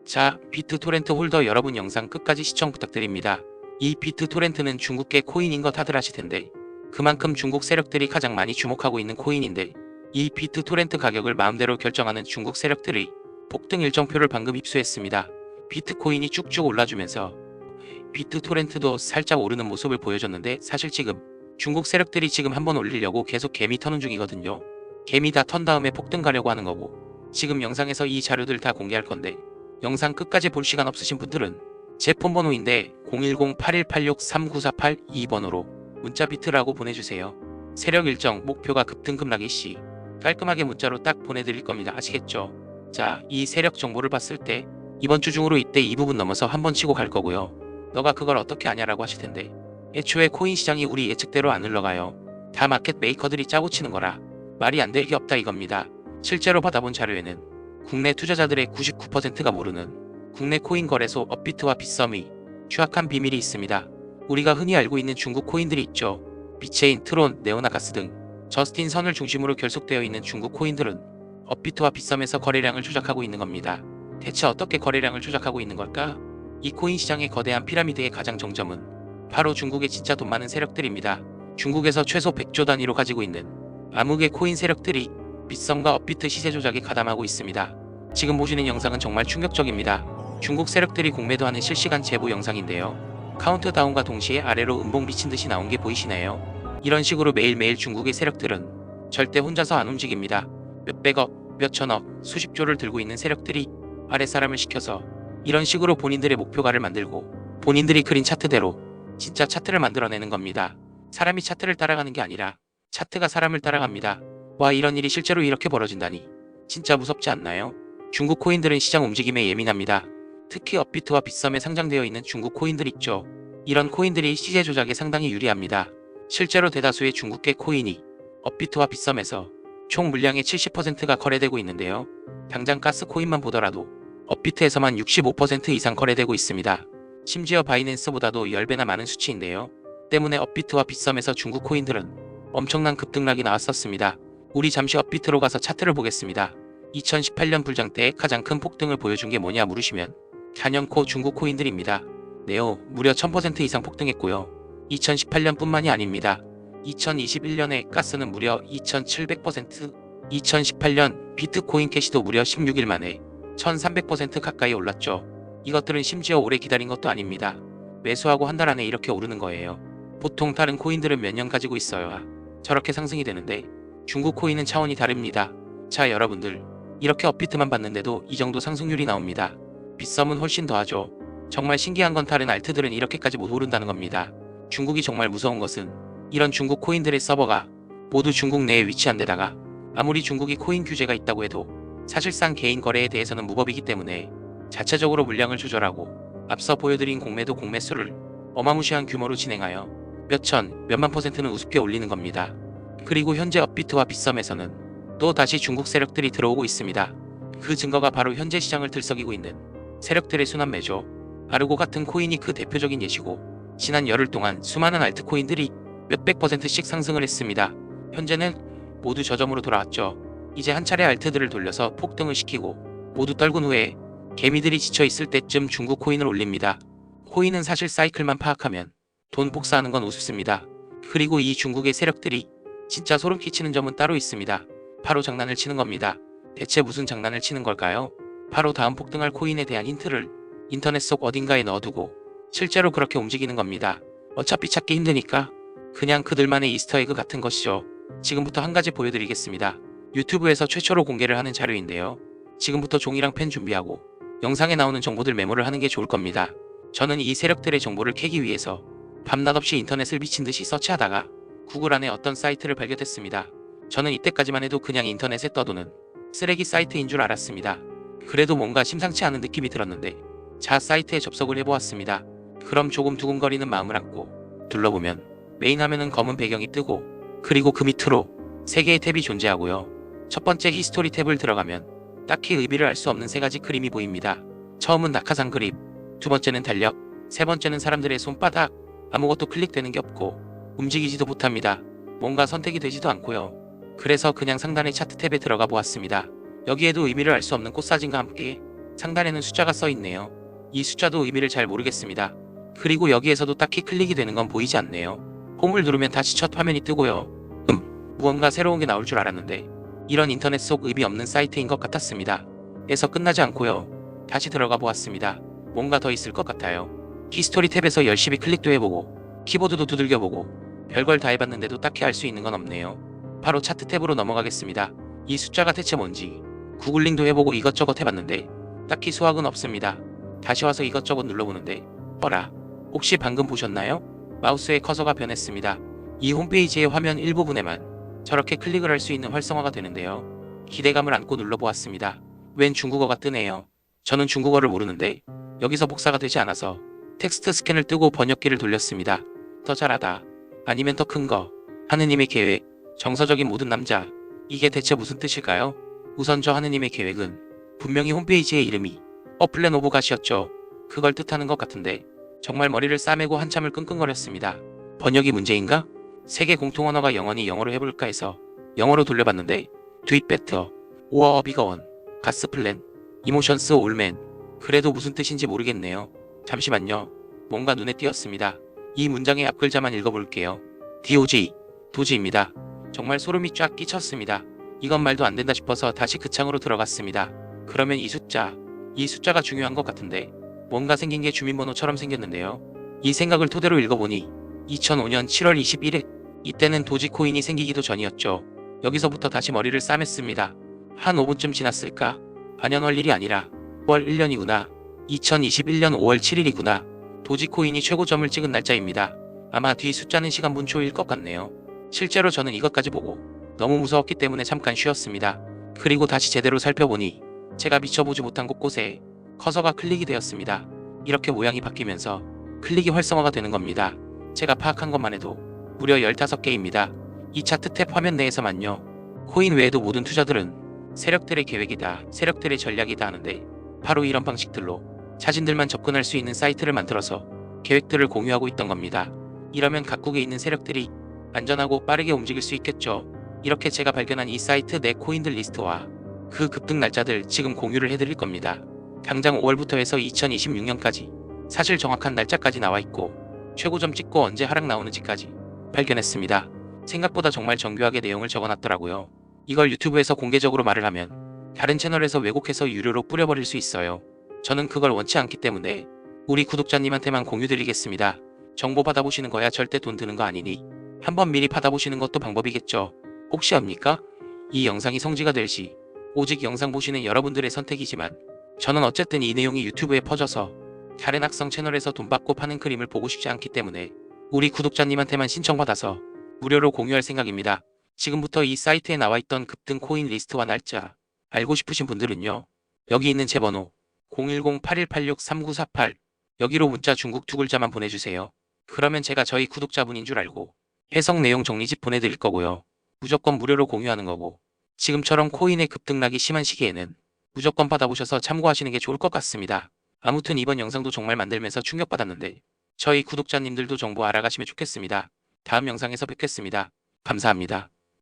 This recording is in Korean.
자, 비트토렌트 홀더 여러분 영상 끝까지 시청 부탁드립니다. 이 비트토렌트는 중국계 코인인 거 다들 아시텐데 그만큼 중국 세력들이 가장 많이 주목하고 있는 코인인데 이 비트토렌트 가격을 마음대로 결정하는 중국 세력들이 폭등 일정표를 방금 입수했습니다. 비트코인이 쭉쭉 올라주면서 비트토렌트도 살짝 오르는 모습을 보여줬는데 사실 지금 중국 세력들이 지금 한번 올리려고 계속 개미 터는 중이거든요. 개미 다 턴 다음에 폭등 가려고 하는 거고 지금 영상에서 이 자료들 다 공개할 건데 영상 끝까지 볼 시간 없으신 분들은 제 폰번호인데 010-8186-3948 2번으로 문자 비트라고 보내주세요. 세력 일정 목표가 급등 급락이 시 깔끔하게 문자로 딱 보내드릴 겁니다. 아시겠죠? 자, 이 세력 정보를 봤을 때 이번 주 중으로 이때 이 부분 넘어서 한번 치고 갈 거고요. 너가 그걸 어떻게 아냐라고 하실 텐데 애초에 코인 시장이 우리 예측대로 안 흘러가요. 다 마켓 메이커들이 짜고 치는 거라 말이 안 될 게 없다 이겁니다. 실제로 받아본 자료에는 국내 투자자들의 99%가 모르는 국내 코인 거래소 업비트와 빗썸의 추악한 비밀이 있습니다. 우리가 흔히 알고 있는 중국 코인들이 있죠. 비체인, 트론, 네오나가스 등 저스틴 선을 중심으로 결속되어 있는 중국 코인들은 업비트와 빗썸에서 거래량을 조작하고 있는 겁니다. 대체 어떻게 거래량을 조작하고 있는 걸까? 이 코인 시장의 거대한 피라미드의 가장 정점은 바로 중국의 진짜 돈 많은 세력들입니다. 중국에서 최소 100조 단위로 가지고 있는 암흑의 코인 세력들이 빗썸과 업비트 시세 조작에 가담하고 있습니다. 지금 보시는 영상은 정말 충격적입니다. 중국 세력들이 공매도 하는 실시간 제보 영상인데요. 카운트다운과 동시에 아래로 음봉 비친 듯이 나온 게 보이시나요? 이런 식으로 매일매일 중국의 세력들은 절대 혼자서 안 움직입니다. 몇백억, 몇천억, 수십조를 들고 있는 세력들이 아랫사람을 시켜서 이런 식으로 본인들의 목표가를 만들고 본인들이 그린 차트대로 진짜 차트를 만들어내는 겁니다. 사람이 차트를 따라가는 게 아니라 차트가 사람을 따라갑니다. 와, 이런 일이 실제로 이렇게 벌어진다니 진짜 무섭지 않나요? 중국 코인들은 시장 움직임에 예민합니다. 특히 업비트와 빗썸에 상장되어 있는 중국 코인들 있죠. 이런 코인들이 시세 조작에 상당히 유리합니다. 실제로 대다수의 중국계 코인이 업비트와 빗썸에서 총 물량의 70%가 거래되고 있는데요. 당장 가스 코인만 보더라도 업비트에서만 65% 이상 거래되고 있습니다. 심지어 바이낸스보다도 10배나 많은 수치인데요. 때문에 업비트와 빗썸에서 중국 코인들은 엄청난 급등락이 나왔었습니다. 우리 잠시 업비트로 가서 차트를 보겠습니다. 2018년 불장 때 가장 큰 폭등을 보여준 게 뭐냐 물으시면 단연코 중국 코인들입니다. 네오 무려 1000% 이상 폭등했고요. 2018년 뿐만이 아닙니다. 2021년에 가스는 무려 2700%, 2018년 비트코인 캐시도 무려 16일 만에 1300% 가까이 올랐죠. 이것들은 심지어 오래 기다린 것도 아닙니다. 매수하고 한 달 안에 이렇게 오르는 거예요. 보통 다른 코인들은 몇 년 가지고 있어야 저렇게 상승이 되는데 중국 코인은 차원이 다릅니다. 자, 여러분들 이렇게 업비트만 봤는데도 이 정도 상승률이 나옵니다. 빗썸은 훨씬 더하죠. 정말 신기한 건 다른 알트들은 이렇게까지 못 오른다는 겁니다. 중국이 정말 무서운 것은 이런 중국 코인들의 서버가 모두 중국 내에 위치한 데다가 아무리 중국이 코인 규제가 있다고 해도 사실상 개인 거래에 대해서는 무법이기 때문에 자체적으로 물량을 조절하고 앞서 보여드린 공매도 공매수를 어마무시한 규모로 진행하여 몇천, 몇만 %는 우습게 올리는 겁니다. 그리고 현재 업비트와 빗썸에서는 또 다시 중국 세력들이 들어오고 있습니다. 그 증거가 바로 현재 시장을 들썩이고 있는 세력들의 순환매죠. 아르고 같은 코인이 그 대표적인 예시고 지난 열흘 동안 수많은 알트코인들이 몇백 %씩 상승을 했습니다. 현재는 모두 저점으로 돌아왔죠. 이제 한 차례 알트들을 돌려서 폭등을 시키고 모두 떨군 후에 개미들이 지쳐있을 때쯤 중국 코인을 올립니다. 코인은 사실 사이클만 파악하면 돈 복사하는 건 우습습니다. 그리고 이 중국의 세력들이 진짜 소름 끼치는 점은 따로 있습니다. 바로 장난을 치는 겁니다. 대체 무슨 장난을 치는 걸까요? 바로 다음 폭등할 코인에 대한 힌트를 인터넷 속 어딘가에 넣어두고 실제로 그렇게 움직이는 겁니다. 어차피 찾기 힘드니까 그냥 그들만의 이스터에그 같은 것이죠. 지금부터 한 가지 보여드리겠습니다. 유튜브에서 최초로 공개를 하는 자료인데요. 지금부터 종이랑 펜 준비하고 영상에 나오는 정보들 메모를 하는 게 좋을 겁니다. 저는 이 세력들의 정보를 캐기 위해서 밤낮 없이 인터넷을 미친 듯이 서치하다가 구글 안에 어떤 사이트를 발견했습니다. 저는 이때까지만 해도 그냥 인터넷에 떠도는 쓰레기 사이트인 줄 알았습니다. 그래도 뭔가 심상치 않은 느낌이 들었는데 자, 사이트에 접속을 해보았습니다. 그럼 조금 두근거리는 마음을 안고 둘러보면 메인 화면은 검은 배경이 뜨고 그리고 그 밑으로 3개의 탭이 존재하고요. 첫 번째 히스토리 탭을 들어가면 딱히 의미를 알 수 없는 3가지 그림이 보입니다. 처음은 낙하산 그림, 두 번째는 달력, 세 번째는 사람들의 손바닥. 아무것도 클릭되는 게 없고 움직이지도 못합니다. 뭔가 선택이 되지도 않고요. 그래서 그냥 상단의 차트 탭에 들어가 보았습니다. 여기에도 의미를 알 수 없는 꽃사진과 함께 상단에는 숫자가 써 있네요. 이 숫자도 의미를 잘 모르겠습니다. 그리고 여기에서도 딱히 클릭이 되는 건 보이지 않네요. 홈을 누르면 다시 첫 화면이 뜨고요. 무언가 새로운 게 나올 줄 알았는데 이런 인터넷 속 의미 없는 사이트인 것 같았습니다. 에서 끝나지 않고요. 다시 들어가 보았습니다. 뭔가 더 있을 것 같아요. 히스토리 탭에서 열심히 클릭도 해보고 키보드도 두들겨보고 별걸 다 해봤는데도 딱히 알 수 있는 건 없네요. 바로 차트 탭으로 넘어가겠습니다. 이 숫자가 대체 뭔지 구글링도 해보고 이것저것 해봤는데 딱히 수확은 없습니다. 다시 와서 이것저것 눌러보는데 허라, 혹시 방금 보셨나요? 마우스의 커서가 변했습니다. 이 홈페이지의 화면 일부분에만 저렇게 클릭을 할 수 있는 활성화가 되는데요. 기대감을 안고 눌러보았습니다. 웬 중국어가 뜨네요. 저는 중국어를 모르는데 여기서 복사가 되지 않아서 텍스트 스캔을 뜨고 번역기를 돌렸습니다. 더 잘하다. 아니면 더 큰 거. 하느님의 계획. 정서적인 모든 남자. 이게 대체 무슨 뜻일까요? 우선 저 하느님의 계획은 분명히 홈페이지의 이름이 플랜 오브 갓이었죠. 그걸 뜻하는 것 같은데 정말 머리를 싸매고 한참을 끙끙거렸습니다. 번역이 문제인가? 세계 공통 언어가 영어니 영어로 해볼까 해서 영어로 돌려봤는데 Do it better, or bigger one, 가스 플랜, 이모션스 올맨. 그래도 무슨 뜻인지 모르겠네요. 잠시만요. 뭔가 눈에 띄었습니다. 이 문장의 앞글자만 읽어볼게요. DOG, 도지입니다. 정말 소름이 쫙 끼쳤습니다. 이건 말도 안 된다 싶어서 다시 그 창으로 들어갔습니다. 그러면 이 숫자가 중요한 것 같은데 뭔가 생긴 게 주민번호처럼 생겼는데요. 이 생각을 토대로 읽어보니 2005년 7월 21일, 이때는 도지코인이 생기기도 전이었죠. 여기서부터 다시 머리를 싸맸습니다. 한 5분쯤 지났을까? 반년월 일이 아니라 9월 1년이구나. 2021년 5월 7일이구나. 도지코인이 최고점을 찍은 날짜입니다. 아마 뒤 숫자는 시간분초일 것 같네요. 실제로 저는 이것까지 보고 너무 무서웠기 때문에 잠깐 쉬었습니다. 그리고 다시 제대로 살펴보니 제가 미쳐보지 못한 곳곳에 커서가 클릭이 되었습니다. 이렇게 모양이 바뀌면서 클릭이 활성화가 되는 겁니다. 제가 파악한 것만 해도 무려 15개입니다. 이 차트 탭 화면 내에서만요. 코인 외에도 모든 투자들은 세력들의 계획이다, 세력들의 전략이다 하는데 바로 이런 방식들로 자신들만 접근할 수 있는 사이트를 만들어서 계획들을 공유하고 있던 겁니다. 이러면 각국에 있는 세력들이 안전하고 빠르게 움직일 수 있겠죠. 이렇게 제가 발견한 이 사이트 내 코인들 리스트와 그 급등 날짜들 지금 공유를 해드릴 겁니다. 당장 5월부터 해서 2026년까지 사실 정확한 날짜까지 나와 있고 최고점 찍고 언제 하락 나오는지까지 발견했습니다. 생각보다 정말 정교하게 내용을 적어놨더라고요. 이걸 유튜브에서 공개적으로 말을 하면 다른 채널에서 왜곡해서 유료로 뿌려버릴 수 있어요. 저는 그걸 원치 않기 때문에 우리 구독자님한테만 공유드리겠습니다. 정보 받아보시는 거야 절대 돈 드는 거 아니니 한번 미리 받아보시는 것도 방법이겠죠. 혹시 압니까? 이 영상이 성지가 될 시 오직 영상 보시는 여러분들의 선택이지만 저는 어쨌든 이 내용이 유튜브에 퍼져서 다른 악성 채널에서 돈 받고 파는 그림을 보고 싶지 않기 때문에 우리 구독자님한테만 신청받아서 무료로 공유할 생각입니다. 지금부터 이 사이트에 나와있던 급등 코인 리스트와 날짜 알고 싶으신 분들은요. 여기 있는 제 번호 010-8186-3948 여기로 문자 중국 두 글자만 보내주세요. 그러면 제가 저희 구독자분인 줄 알고 해석 내용 정리집 보내드릴 거고요. 무조건 무료로 공유하는 거고 지금처럼 코인의 급등락이 심한 시기에는 무조건 받아보셔서 참고하시는 게 좋을 것 같습니다. 아무튼 이번 영상도 정말 만들면서 충격받았는데 저희 구독자님들도 정보 알아가시면 좋겠습니다. 다음 영상에서 뵙겠습니다. 감사합니다.